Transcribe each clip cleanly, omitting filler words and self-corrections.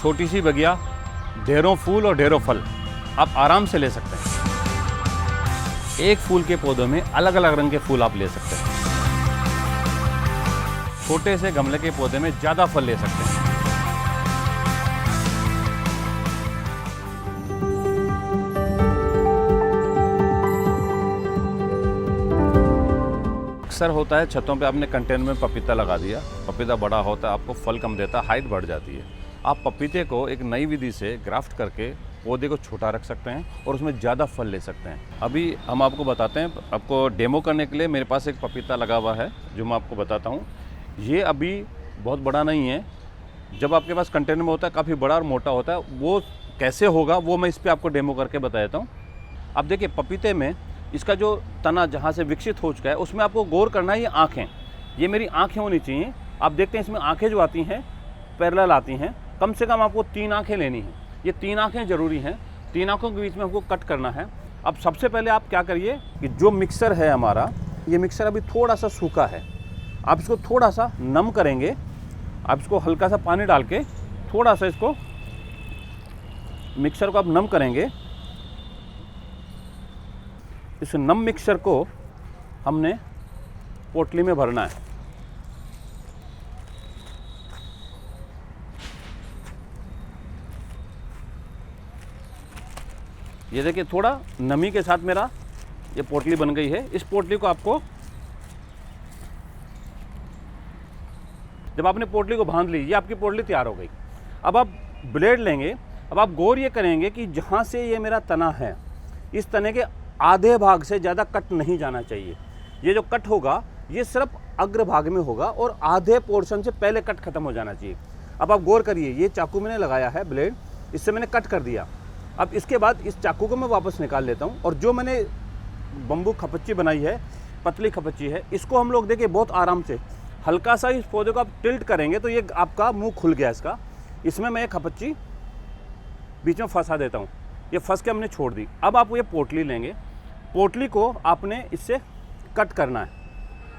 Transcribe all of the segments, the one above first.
छोटी सी बगिया, ढेरों फूल और ढेरों फल आप आराम से ले सकते हैं। एक फूल के पौधों में अलग अलग रंग के फूल आप ले सकते हैं। छोटे से गमले के पौधे में ज़्यादा फल ले सकते हैं। अक्सर होता है छतों पे आपने कंटेनर में पपीता लगा दिया, पपीता बड़ा होता है, आपको फल कम देता है, हाइट बढ़ जाती है। आप पपीते को एक नई विधि से ग्राफ्ट करके पौधे को छोटा रख सकते हैं और उसमें ज़्यादा फल ले सकते हैं। अभी हम आपको बताते हैं, आपको डेमो करने के लिए मेरे पास एक पपीता लगा हुआ है जो मैं आपको बताता हूँ। ये अभी बहुत बड़ा नहीं है, जब आपके पास कंटेनर में होता है काफ़ी बड़ा और मोटा होता है, वो कैसे होगा वो मैं इस पर आपको डेमो करके बता देता हूँ। अब देखिए पपीते में इसका जो तना जहाँ से विकसित हो चुका है उसमें आपको गौर करना है, ये आँखें, ये मेरी आँखें होनी चाहिए। आप देखते हैं इसमें आँखें जो आती हैं पैरेलल आती हैं, कम से कम आपको 3 आँखें लेनी हैं। ये 3 आँखें ज़रूरी हैं, 3 आँखों के बीच में आपको कट करना है। अब सबसे पहले आप क्या करिए कि जो मिक्सर है हमारा, ये मिक्सर अभी थोड़ा सा सूखा है, आप इसको थोड़ा सा नम करेंगे। आप इसको हल्का सा पानी डाल के थोड़ा सा इसको मिक्सर को आप नम करेंगे। इस नम मिक्सर को हमने पोटली में भरना है। ये देखिए थोड़ा नमी के साथ मेरा ये पोटली बन गई है। इस पोटली को आपको, जब आपने पोटली को बांध ली, ये आपकी पोटली तैयार हो गई। अब आप ब्लेड लेंगे। अब आप गौर ये करेंगे कि जहाँ से ये मेरा तना है, इस तने के आधे भाग से ज़्यादा कट नहीं जाना चाहिए। ये जो कट होगा ये सिर्फ अग्र भाग में होगा और आधे पोर्शन से पहले कट खत्म हो जाना चाहिए। अब आप गौर करिए, ये चाकू मैंने लगाया है ब्लेड, इससे मैंने कट कर दिया। अब इसके बाद इस चाकू को मैं वापस निकाल लेता हूँ और जो मैंने बम्बू खपच्ची बनाई है, पतली खपच्ची है, इसको हम लोग देखिए बहुत आराम से हल्का सा इस पौधे को आप टिल्ट करेंगे तो ये आपका मुंह खुल गया इसका। इसमें मैं एक खपच्ची बीच में फंसा देता हूँ, ये फंस के हमने छोड़ दी। अब आप ये पोटली लेंगे, पोटली को आपने इससे कट करना है।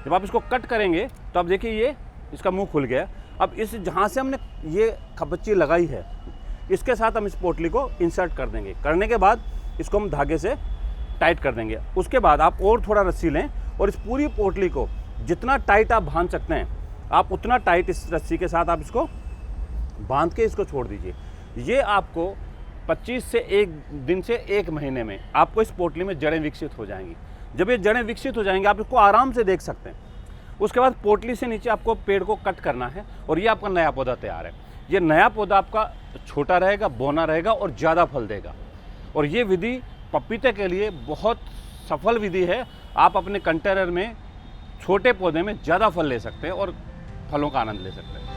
जब आप इसको कट करेंगे तो आप देखिए ये इसका मुंह खुल गया। अब इस जहाँ से हमने ये खपच्ची लगाई है, इसके साथ हम इस पोटली को इंसर्ट कर देंगे। करने के बाद इसको हम धागे से टाइट कर देंगे। उसके बाद आप और थोड़ा रस्सी लें और इस पूरी पोटली को जितना टाइट आप बांध सकते हैं, आप उतना टाइट इस रस्सी के साथ आप इसको बांध के इसको छोड़ दीजिए। ये आपको 25 से 1 दिन से 1 महीने में आपको इस पोटली में जड़ें विकसित हो जाएंगी। जब ये जड़ें विकसित हो जाएंगी आप इसको आराम से देख सकते हैं। उसके बाद पोटली से नीचे आपको पेड़ को कट करना है और ये आपका नया पौधा तैयार है। ये नया पौधा आपका छोटा रहेगा, बौना रहेगा और ज़्यादा फल देगा। और ये विधि पपीते के लिए बहुत सफल विधि है। आप अपने कंटेनर में छोटे पौधे में ज़्यादा फल ले सकते हैं और फलों का आनंद ले सकते हैं।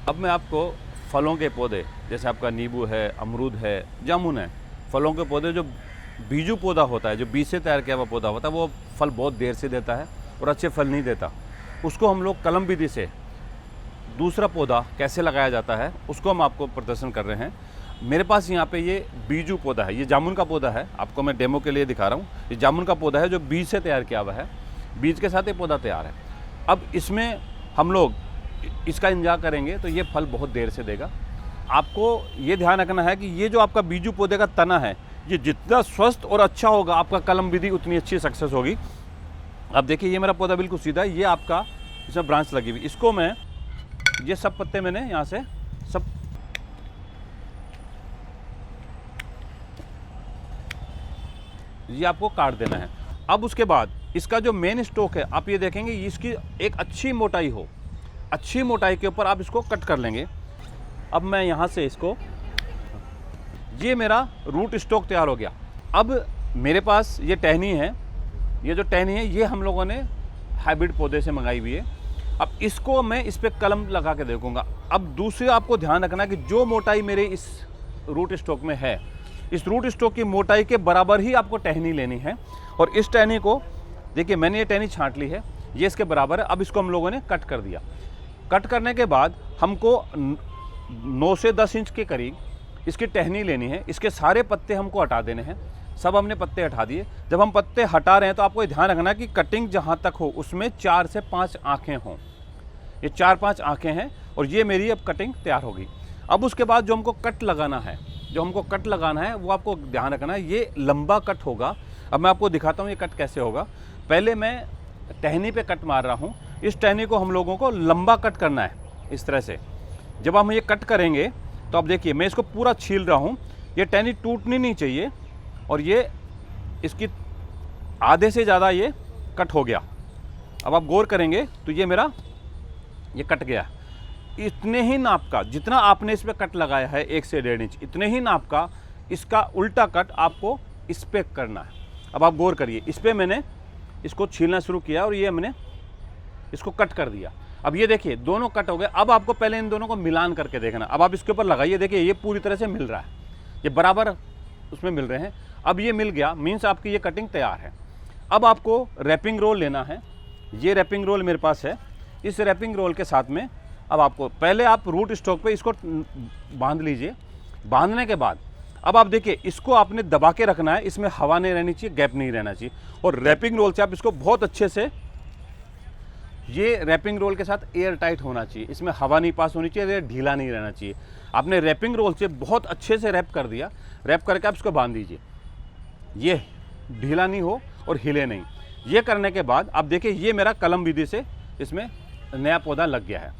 अब मैं आपको फलों के पौधे, जैसे आपका नींबू है, अमरूद है, जामुन है, फलों के पौधे जो बीजू पौधा होता है, जो बीज से तैयार किया हुआ पौधा होता है, वो फल बहुत देर से देता है और अच्छे फल नहीं देता। उसको हम लोग कलम विधि से दूसरा पौधा कैसे लगाया जाता है उसको हम आपको प्रदर्शन कर रहे हैं। मेरे पास यहाँ पे ये बीजू पौधा है, ये जामुन का पौधा है, आपको मैं डेमो के लिए दिखा रहा हूँ। ये जामुन का पौधा है जो बीज से तैयार किया हुआ है, बीज के साथ ये पौधा तैयार है। अब इसमें हम लोग इसका इंतजार करेंगे तो ये फल बहुत देर से देगा। आपको ये ध्यान रखना है कि ये जो आपका बीजू पौधे का तना है, ये जितना स्वस्थ और अच्छा होगा, आपका कलम विधि उतनी अच्छी सक्सेस होगी। अब देखिए ये मेरा पौधा बिल्कुल सीधा है, ये आपका इसमें ब्रांच लगी हुई, इसको मैं, ये सब पत्ते मैंने यहाँ से सब ये आपको काट देना है। अब उसके बाद इसका जो मेन स्टॉक है, आप ये देखेंगे इसकी एक अच्छी मोटाई हो, अच्छी मोटाई के ऊपर आप इसको कट कर लेंगे। अब मैं यहाँ से इसको, ये मेरा रूट स्टॉक तैयार हो गया। अब मेरे पास ये टहनी है, ये जो टहनी है ये हम लोगों ने हाइब्रिड पौधे से मंगाई हुई है। अब इसको मैं इस पर कलम लगा के देखूंगा। अब दूसरे आपको ध्यान रखना कि जो मोटाई मेरे इस रूट स्टॉक में है, इस रूट स्टॉक की मोटाई के बराबर ही आपको टहनी लेनी है। और इस टहनी को देखिए मैंने ये टहनी छांट ली है, ये इसके बराबर है। अब इसको हम लोगों ने कट कर दिया। कट करने के बाद हमको 9 से 10 इंच के करीब इसकी टहनी लेनी है, इसके सारे पत्ते हमको हटा देने हैं। सब हमने पत्ते हटा दिए। जब हम पत्ते हटा रहे हैं तो आपको ध्यान रखना कि कटिंग जहाँ तक हो उसमें 4 से 5 आँखें हों। ये 4-5 आँखें हैं और ये मेरी अब कटिंग तैयार होगी। अब उसके बाद जो हमको कट लगाना है, वो आपको ध्यान रखना है, ये लंबा कट होगा। अब मैं आपको दिखाता हूँ ये कट कैसे होगा। पहले मैं टहनी पे कट मार रहा हूँ। इस टहनी को हम लोगों को लंबा कट करना है इस तरह से। जब हम ये कट करेंगे तो अब देखिए मैं इसको पूरा छील रहा हूँ। ये टहनी टूटनी नहीं चाहिए और ये इसकी आधे से ज़्यादा ये कट हो गया। अब आप गौर करेंगे तो ये मेरा ये कट गया। इतने ही नाप का जितना आपने इस पर कट लगाया है 1 से 1.5 इंच, इतने ही नाप का इसका उल्टा कट आपको इस पर करना है। अब आप गौर करिए, इस पर मैंने इसको छीलना शुरू किया और ये मैंने इसको कट कर दिया। अब ये देखिए दोनों कट हो गए। अब आपको पहले इन दोनों को मिलान करके देखना। अब आप इसके ऊपर लगाइए, देखिए ये पूरी तरह से मिल रहा है, ये बराबर उसमें मिल रहे हैं। अब ये मिल गया, मीन्स आपकी ये कटिंग तैयार है। अब आपको रैपिंग रोल लेना है। ये रैपिंग रोल मेरे पास है। इस रैपिंग रोल के साथ में अब आपको पहले आप रूट स्टॉक पे इसको बांध लीजिए। बांधने के बाद अब आप देखिए इसको आपने दबा के रखना है, इसमें हवा नहीं रहनी चाहिए, गैप नहीं रहना चाहिए। और रैपिंग रोल से आप इसको बहुत अच्छे से, ये रैपिंग रोल के साथ एयर टाइट होना चाहिए, इसमें हवा नहीं पास होनी चाहिए, ढीला नहीं रहना चाहिए। आपने रैपिंग रोल से बहुत अच्छे से रैप कर दिया। रैप करके आप इसको बांध दीजिए, ये ढीला नहीं हो और हिले नहीं। ये करने के बाद अब देखिए ये मेरा कलम विधि से इसमें नया पौधा लग गया है।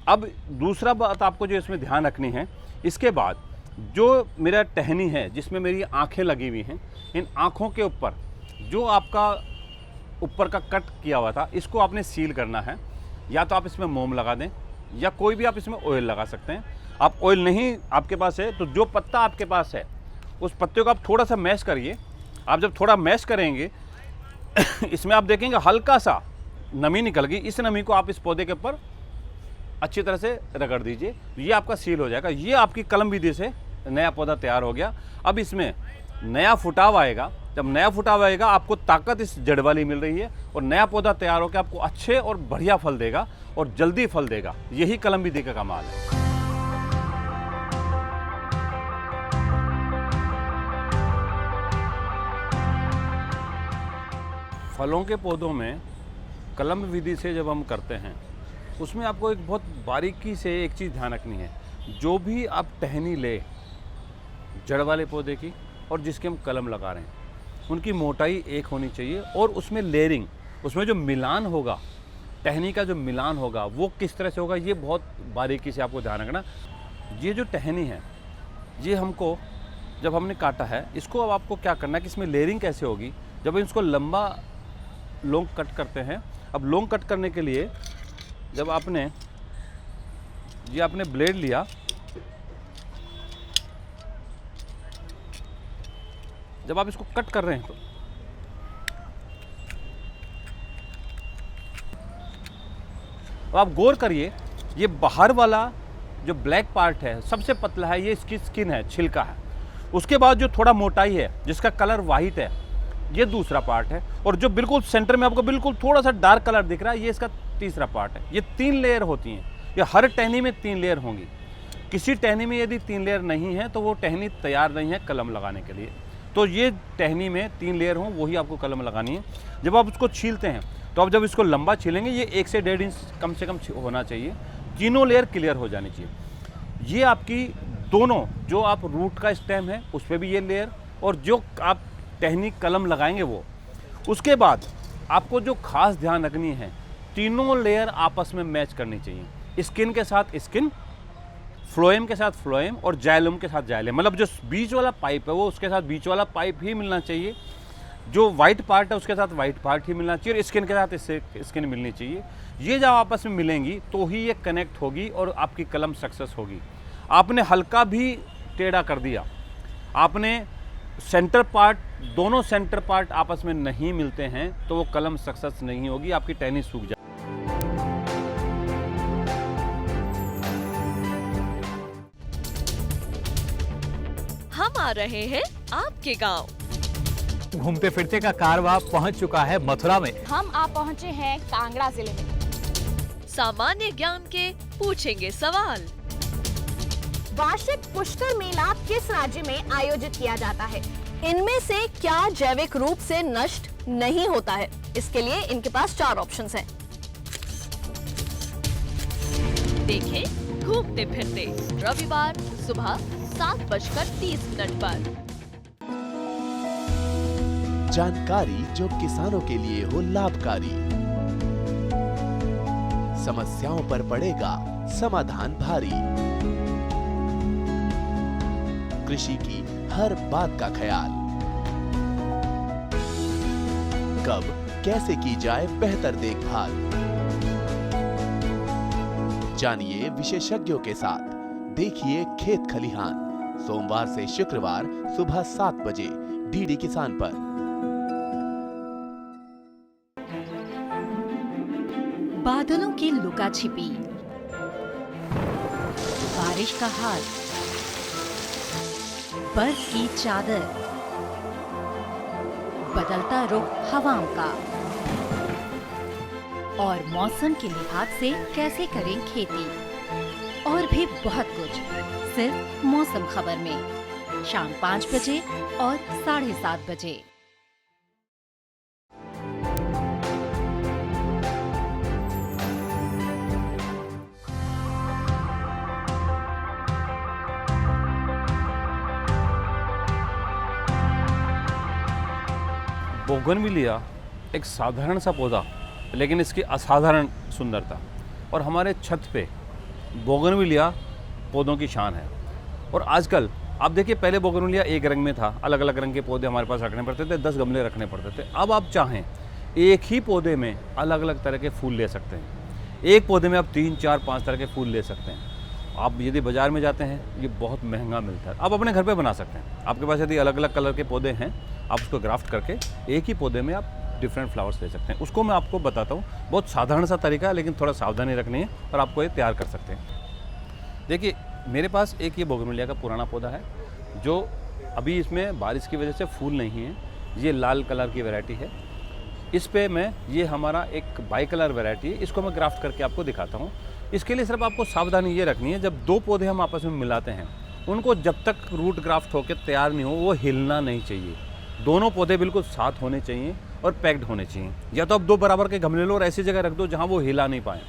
अब दूसरा बात आपको जो इसमें ध्यान रखनी है, इसके बाद जो मेरा टहनी है जिसमें मेरी आँखें लगी हुई हैं, इन आँखों के ऊपर जो आपका ऊपर का कट किया हुआ था इसको आपने सील करना है। या तो आप इसमें मोम लगा दें या कोई भी आप इसमें ऑयल लगा सकते हैं। आप ऑयल नहीं आपके पास है तो जो पत्ता आपके पास है उस पत्ते को आप थोड़ा सा मैश करिए। आप जब थोड़ा मैश करेंगे इसमें आप देखेंगे हल्का सा नमी निकल गई। इस नमी को आप इस पौधे के ऊपर अच्छी तरह से रगड़ दीजिए, ये आपका सील हो जाएगा। ये आपकी कलम विधि से नया पौधा तैयार हो गया। अब इसमें नया फुटाव आएगा। जब नया फुटाव आएगा आपको ताकत इस जड़ वाली मिल रही है और नया पौधा तैयार होकर आपको अच्छे और बढ़िया फल देगा और जल्दी फल देगा। यही कलम विधि का कमाल है। फलों के पौधों में कलम विधि से जब हम करते हैं उसमें आपको एक बहुत बारीकी से एक चीज़ ध्यान रखनी है। जो भी आप टहनी ले जड़ वाले पौधे की और जिसके हम कलम लगा रहे हैं उनकी मोटाई एक होनी चाहिए और उसमें लेयरिंग, उसमें जो मिलान होगा, टहनी का जो मिलान होगा वो किस तरह से होगा, ये बहुत बारीकी से आपको ध्यान रखना। ये जो टहनी है ये हमको जब हमने काटा है इसको अब आपको क्या करना है कि इसमें लेयरिंग कैसे होगी। जब इसको लंबा लॉन्ग कट करते हैं, अब लॉन्ग कट करने के लिए जब आपने ब्लेड लिया, जब आप इसको कट कर रहे हैं तो आप गौर करिए ये बाहर वाला जो ब्लैक पार्ट है सबसे पतला है, ये इसकी स्किन है, छिलका है। उसके बाद जो थोड़ा मोटाई है जिसका कलर वाइट है ये दूसरा पार्ट है और जो बिल्कुल सेंटर में आपको बिल्कुल थोड़ा सा डार्क कलर दिख रहा है ये इसका तीसरा पार्ट है। ये 3 लेयर होती हैं। ये हर टहनी में 3 लेयर होंगी। किसी टहनी में यदि 3 लेयर नहीं है तो वो टहनी तैयार नहीं है कलम लगाने के लिए। तो ये टहनी में 3 लेयर हों वही आपको कलम लगानी है। जब आप उसको छीलते हैं तो आप जब इसको लंबा छीलेंगे ये 1 से 1.5 इंच कम से कम होना चाहिए। तीनों लेयर क्लियर हो जानी चाहिए। ये आपकी दोनों जो आप रूट का स्टेम है उस पर भी ये लेयर और जो आप टहनी कलम लगाएंगे वो। उसके बाद आपको जो खास ध्यान रखनी है, तीनों लेयर आपस में मैच करनी चाहिए। स्किन के साथ स्किन, फ्लोएम के साथ फ्लोएम और जाइलम के साथ जाइलम। मतलब जो बीच वाला पाइप है वो उसके साथ बीच वाला पाइप ही मिलना चाहिए। जो वाइट पार्ट है उसके साथ वाइट पार्ट ही मिलना चाहिए और स्किन के साथ इससे स्किन मिलनी चाहिए। ये जब आपस में मिलेंगी तो ही ये कनेक्ट होगी और आपकी कलम सक्सेस होगी। आपने हल्का भी टेढ़ा कर दिया, आपने सेंटर पार्ट, दोनों सेंटर पार्ट आपस में नहीं मिलते हैं तो वो कलम सक्सेस नहीं होगी, आपकी टहनी सूख जाएगी। हम आ रहे हैं आपके गांव। घूमते फिरते का कारवां पहुंच चुका है मथुरा में। हम आप पहुंचे हैं कांगड़ा जिले में। सामान्य ज्ञान के पूछेंगे सवाल, वार्षिक पुष्कर मेला किस राज्य में आयोजित किया जाता है? इनमें से क्या जैविक रूप से नष्ट नहीं होता है? इसके लिए इनके पास 4 ऑप्शंस हैं। देखें घूमते फिरते रविवार सुबह 7:30 पर। जानकारी जो किसानों के लिए हो लाभकारी, समस्याओं पर पड़ेगा समाधान भारी, कृषि की हर बात का ख्याल, कब कैसे की जाए बेहतर देखभाल। जानिए विशेषज्ञों के साथ, देखिए खेत खलिहान, सोमवार से शुक्रवार सुबह 7 बजे डीडी किसान पर। बादलों की लुका छिपी, बारिश का हाल, बर्फ की चादर, बदलता रुख हवाओं का, और मौसम के लिहाज से कैसे करें खेती, और भी बहुत कुछ सिर्फ मौसम खबर में शाम 5 बजे और 7:30 बजे। बोगनविलिया एक साधारण सा पौधा, लेकिन इसकी असाधारण सुंदरता, और हमारे छत पे बोगनविलिया पौधों की शान है। और आजकल आप देखिए, पहले बोगनविलिया एक रंग में था, अलग अलग रंग के पौधे हमारे पास रखने पड़ते थे, 10 गमले रखने पड़ते थे। अब आप चाहें एक ही पौधे में अलग अलग तरह के फूल ले सकते हैं। एक पौधे में आप 3, 4, 5 तरह के फूल ले सकते हैं। आप यदि बाज़ार में जाते हैं, ये बहुत महंगा मिलता है। आप अपने घर पे बना सकते हैं। आपके पास यदि अलग अलग कलर के पौधे हैं, आप उसको ग्राफ्ट करके एक ही पौधे में आप डिफरेंट फ्लावर्स ले सकते हैं। उसको मैं आपको बताता हूँ। बहुत साधारण सा तरीका है, लेकिन थोड़ा सावधानी रखनी है और आपको ये तैयार कर सकते हैं। देखिए, मेरे पास एक ये बोगनविलिया का पुराना पौधा है, जो अभी इसमें बारिश की वजह से फूल नहीं है। ये लाल कलर की वैरायटी है। इस पे मैं, ये हमारा एक बाई कलर वैरायटी है, इसको मैं ग्राफ्ट करके आपको दिखाता हूँ। इसके लिए सिर्फ आपको सावधानी ये रखनी है, जब 2 पौधे हम आपस में मिलाते हैं, उनको जब तक रूट ग्राफ्ट होकर तैयार नहीं हो, वो हिलना नहीं चाहिए। दोनों पौधे बिल्कुल साथ होने चाहिए और पैक्ड होने चाहिए। या तो आप 2 बराबर के गमले लो और ऐसी जगह रख दो जहाँ वो हिला नहीं पाए,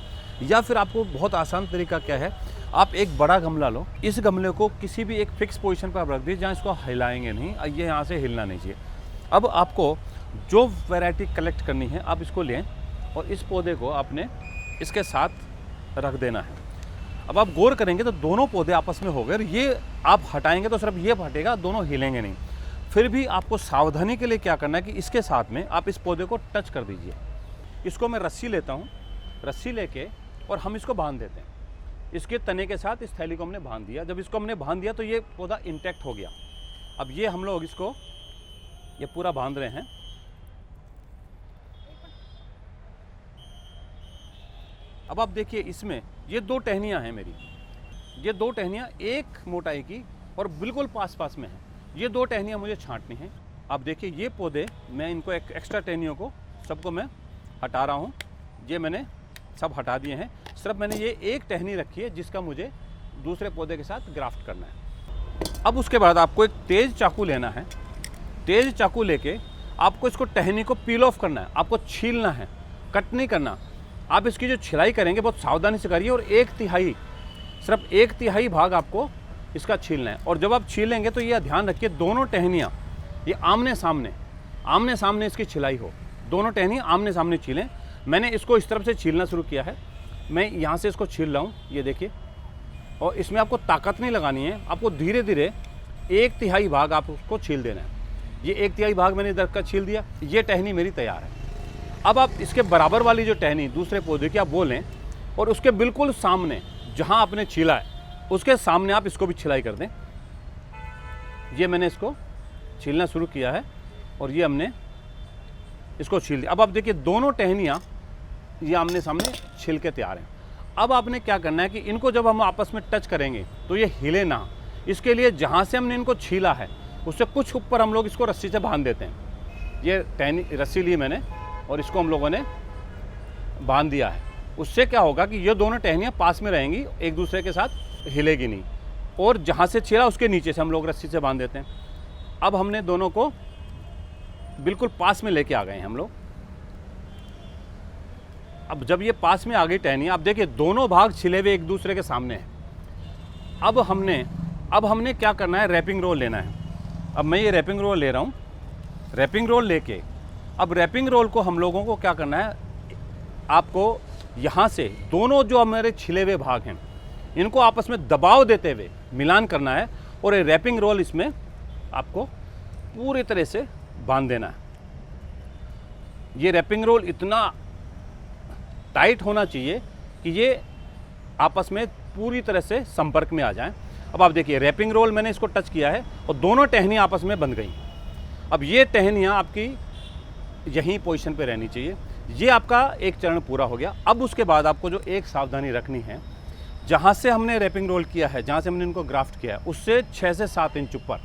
या फिर आपको बहुत आसान तरीका क्या है, आप एक बड़ा गमला लो, इस गमले को किसी भी एक फिक्स पोजीशन पर आप रख दीजिए जहाँ इसको हिलाएंगे नहीं, ये यहाँ से हिलना नहीं चाहिए। अब आपको जो वैरायटी कलेक्ट करनी है, आप इसको लें और इस पौधे को आपने इसके साथ रख देना है। अब आप गौर करेंगे तो दोनों पौधे आपस में हो गए। ये आप हटाएंगे तो सिर्फ ये हटेगा, दोनों हिलेंगे नहीं। फिर भी आपको सावधानी के लिए क्या करना है कि इसके साथ में आप इस पौधे को टच कर दीजिए। इसको मैं रस्सी लेता हूँ, रस्सी लेके और हम इसको बांध देते हैं। इसके तने के साथ इस थैली को हमने बांध दिया। जब इसको हमने बांध दिया तो ये पौधा इंटैक्ट हो गया। अब ये हम लोग इसको ये पूरा बांध रहे हैं। अब आप देखिए, इसमें ये 2 टहनियाँ हैं मेरी। ये 2 टहनियाँ एक मोटाई की और बिल्कुल पास पास में हैं। ये 2 टहनियाँ मुझे छांटनी हैं। आप देखिए, ये पौधे मैं इनको एक एक्स्ट्रा टहनियों को सबको मैं हटा रहा हूँ। ये मैंने सब हटा दिए हैं। सिर्फ मैंने ये एक टहनी रखी है जिसका मुझे दूसरे पौधे के साथ ग्राफ्ट करना है। अब उसके बाद आपको एक तेज़ चाकू लेना है। तेज़ चाकू लेके आपको इसको टहनी को पील ऑफ करना है। आपको छीलना है, कट नहीं करना। आप इसकी जो छिलाई करेंगे बहुत सावधानी से करिए और 1/3, सिर्फ 1/3 भाग आपको इसका छीलना है। और जब आप छीलेंगे तो ये ध्यान रखिए, दोनों टहनियाँ ये आमने सामने इसकी छिलाई हो। दोनों टहनियाँ आमने सामने छीलें। मैंने इसको इस तरफ से छीलना शुरू किया है। मैं यहाँ से इसको छील रहा हूँ, ये देखिए। और इसमें आपको ताकत नहीं लगानी है, आपको धीरे धीरे 1/3 भाग आप उसको छील देना है। ये 1/3 भाग मैंने इधर का छील दिया। ये टहनी मेरी तैयार है। अब आप इसके बराबर वाली जो टहनी दूसरे पौधे की आप वो लें और उसके बिल्कुल सामने जहाँ आपने छीला है उसके सामने आप इसको भी छिलाई कर दें। ये मैंने इसको छीलना शुरू किया है और ये हमने इसको छील दिया। अब आप देखिए, दोनों टहनियाँ ये आमने सामने छिल के तैयार हैं। अब आपने क्या करना है कि इनको जब हम आपस में टच करेंगे तो ये हिले ना। इसके लिए जहाँ से हमने इनको छीला है उससे कुछ ऊपर हम लोग इसको रस्सी से बांध देते हैं। ये टहनी रस्सी ली मैंने और इसको हम लोगों ने बांध दिया है। उससे क्या होगा कि ये दोनों टहनियाँ पास में रहेंगी, एक दूसरे के साथ हिलेगी नहीं। और जहाँ से छिला उसके नीचे से हम लोग रस्सी से बांध देते हैं। अब हमने दोनों को बिल्कुल पास में लेके आ गए हैं हम लोग। अब जब ये पास में आ गई टहनी, अब देखिए दोनों भाग छिले हुए एक दूसरे के सामने हैं। अब हमने क्या करना है, रैपिंग रोल लेना है। अब मैं ये रैपिंग रोल ले रहा हूँ। रैपिंग रोल लेके अब रैपिंग रोल को हम लोगों को क्या करना है, आपको यहाँ से दोनों जो हमारे छिले हुए भाग हैं इनको आपस में दबाव देते हुए मिलान करना है और ये रैपिंग रोल इसमें आपको पूरी तरह से बांध देना है। ये रैपिंग रोल इतना टाइट होना चाहिए कि ये आपस में पूरी तरह से संपर्क में आ जाएं। अब आप देखिए रैपिंग रोल मैंने इसको टच किया है और दोनों टहनियाँ आपस में बंध गई। अब ये टहनियाँ आपकी यहीं पोजीशन पे रहनी चाहिए। ये आपका एक चरण पूरा हो गया। अब उसके बाद आपको जो एक सावधानी रखनी है, जहाँ से हमने रैपिंग रोल किया है, जहाँ से हमने इनको ग्राफ्ट किया है, उससे 6 से 7 इंच ऊपर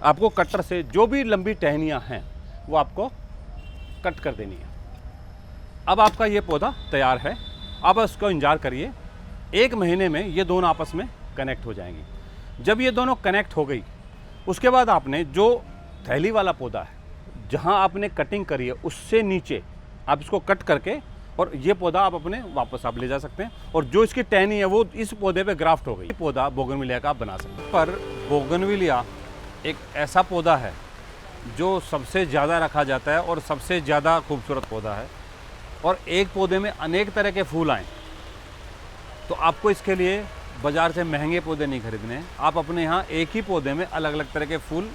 आपको कटर से जो भी लंबी टहनियाँ हैं वो आपको कट कर देनी है। अब आपका ये पौधा तैयार है। अब उसको इंतजार करिए, 1 महीने में ये दोनों आपस में कनेक्ट हो जाएंगी। जब ये दोनों कनेक्ट हो गई उसके बाद आपने जो थैली वाला पौधा है, जहाँ आपने कटिंग करी है उससे नीचे आप इसको कट करके और ये पौधा आप अपने वापस आप ले जा सकते हैं। और जो इसकी टहनी है वो इस पौधे पे ग्राफ्ट हो गई। पौधा बोगनविलिया का आप बना सकते हैं। पर बोगनविलिया एक ऐसा पौधा है जो सबसे ज़्यादा रखा जाता है और सबसे ज़्यादा खूबसूरत पौधा है। और एक पौधे में अनेक तरह के फूल आएँ तो आपको इसके लिए बाज़ार से महंगे पौधे नहीं खरीदने हैं। आप अपने यहाँ एक ही पौधे में अलग अलग तरह के फूल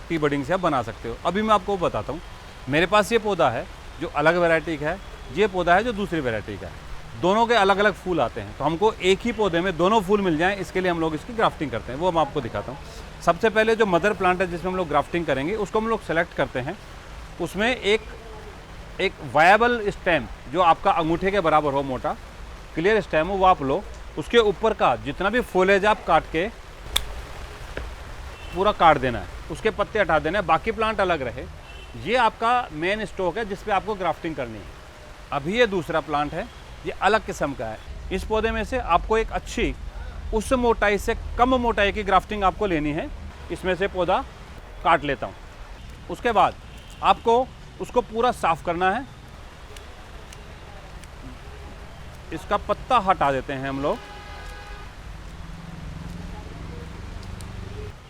टी बडिंग से आप बना सकते हो। अभी मैं आपको बताता हूँ। मेरे पास ये पौधा है जो अलग वैरायटी का है, ये पौधा है जो दूसरी वैरायटी का है। दोनों के अलग अलग फूल आते हैं, तो हमको एक ही पौधे में दोनों फूल मिल जाएं, इसके लिए हम लोग इसकी ग्राफ्टिंग करते हैं। वो मैं आपको दिखाता हूँ। सबसे पहले जो मदर प्लांट है जिसमें हम लोग ग्राफ्टिंग करेंगे उसको हम लोग सेलेक्ट करते हैं। उसमें एक वायबल स्टेम जो आपका अंगूठे के बराबर हो, मोटा क्लियर स्टेम हो, वो आप लो। उसके ऊपर का जितना भी फॉलेज आप काट के पूरा काट देना है, उसके पत्ते हटा देना है, बाकी प्लांट अलग रहे। ये आपका मेन स्टॉक है जिस पे आपको ग्राफ्टिंग करनी है। अभी ये दूसरा प्लांट है, ये अलग किस्म का है। इस पौधे में से आपको एक अच्छी उस मोटाई से कम मोटाई की ग्राफ्टिंग आपको लेनी है। इसमें से पौधा काट लेता हूँ। उसके बाद आपको उसको पूरा साफ करना है। इसका पत्ता हटा देते हैं हम लोग।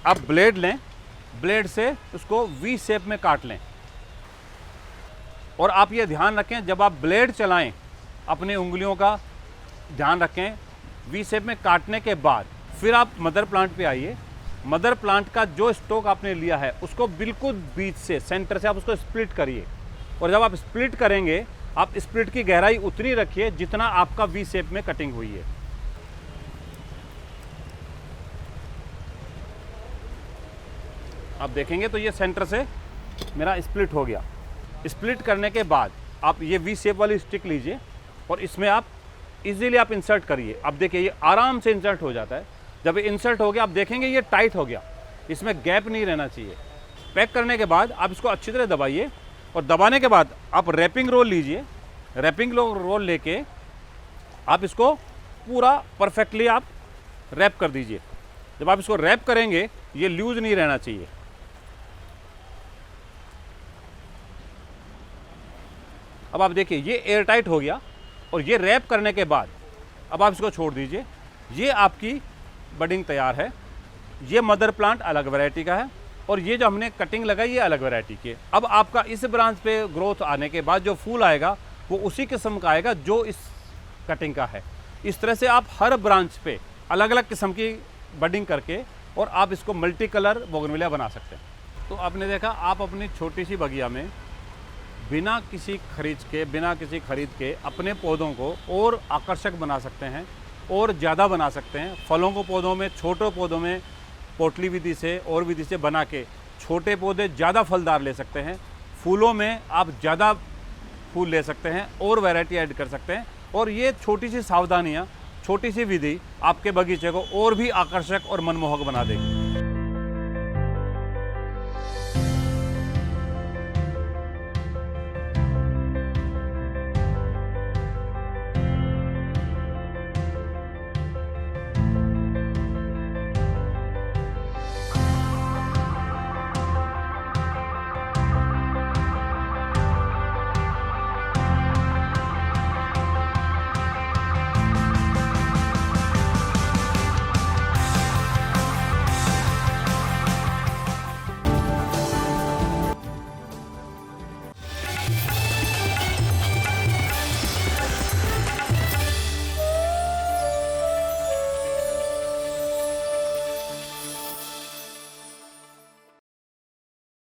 अब ब्लेड लें, ब्लेड से उसको वी शेप में काट लें। और आप ये ध्यान रखें जब आप ब्लेड चलाएं, अपनी उंगलियों का ध्यान रखें। वी शेप में काटने के बाद फिर आप मदर प्लांट पे आइए। मदर प्लांट का जो स्टॉक आपने लिया है उसको बिल्कुल बीच से, सेंटर से आप उसको स्प्लिट करिए। और जब आप स्प्लिट करेंगे, आप स्प्लिट की गहराई उतनी रखिए जितना आपका वी शेप में कटिंग हुई है। आप देखेंगे तो ये सेंटर से मेरा स्प्लिट हो गया। स्प्लिट करने के बाद आप ये वी शेप वाली स्टिक लीजिए और इसमें आप इजीली आप इंसर्ट करिए। अब देखिए ये आराम से इंसर्ट हो जाता है। जब ये इंसर्ट हो गया आप देखेंगे ये टाइट हो गया, इसमें गैप नहीं रहना चाहिए। पैक करने के बाद आप इसको अच्छी तरह दबाइए और दबाने के बाद आप रैपिंग रोल लीजिए। रैपिंग रोल लेके आप इसको पूरा परफेक्टली आप रैप कर दीजिए। जब आप इसको रैप करेंगे ये लूज नहीं रहना चाहिए। अब आप देखिए ये एयर टाइट हो गया और ये रैप करने के बाद अब आप इसको छोड़ दीजिए। ये आपकी बडिंग तैयार है। ये मदर प्लांट अलग वैरायटी का है और ये जो हमने कटिंग लगाई ये अलग वैरायटी की है। अब आपका इस ब्रांच पे ग्रोथ आने के बाद जो फूल आएगा वो उसी किस्म का आएगा जो इस कटिंग का है। इस तरह से आप हर ब्रांच पे अलग अलग किस्म की बडिंग करके और आप इसको मल्टी कलर बोगनविलिया बना सकते हैं। तो आपने देखा, आप अपनी छोटी सी बगिया में बिना किसी खरीद के अपने पौधों को और आकर्षक बना सकते हैं और ज़्यादा बना सकते हैं। फलों को पौधों में, छोटे पौधों में पोटली विधि से और विधि से बना के छोटे पौधे ज़्यादा फलदार ले सकते हैं। फूलों में आप ज़्यादा फूल ले सकते हैं और वैरायटी ऐड कर सकते हैं। और ये छोटी सी सावधानियाँ, छोटी सी विधि आपके बगीचे को और भी आकर्षक और मनमोहक बना देगी।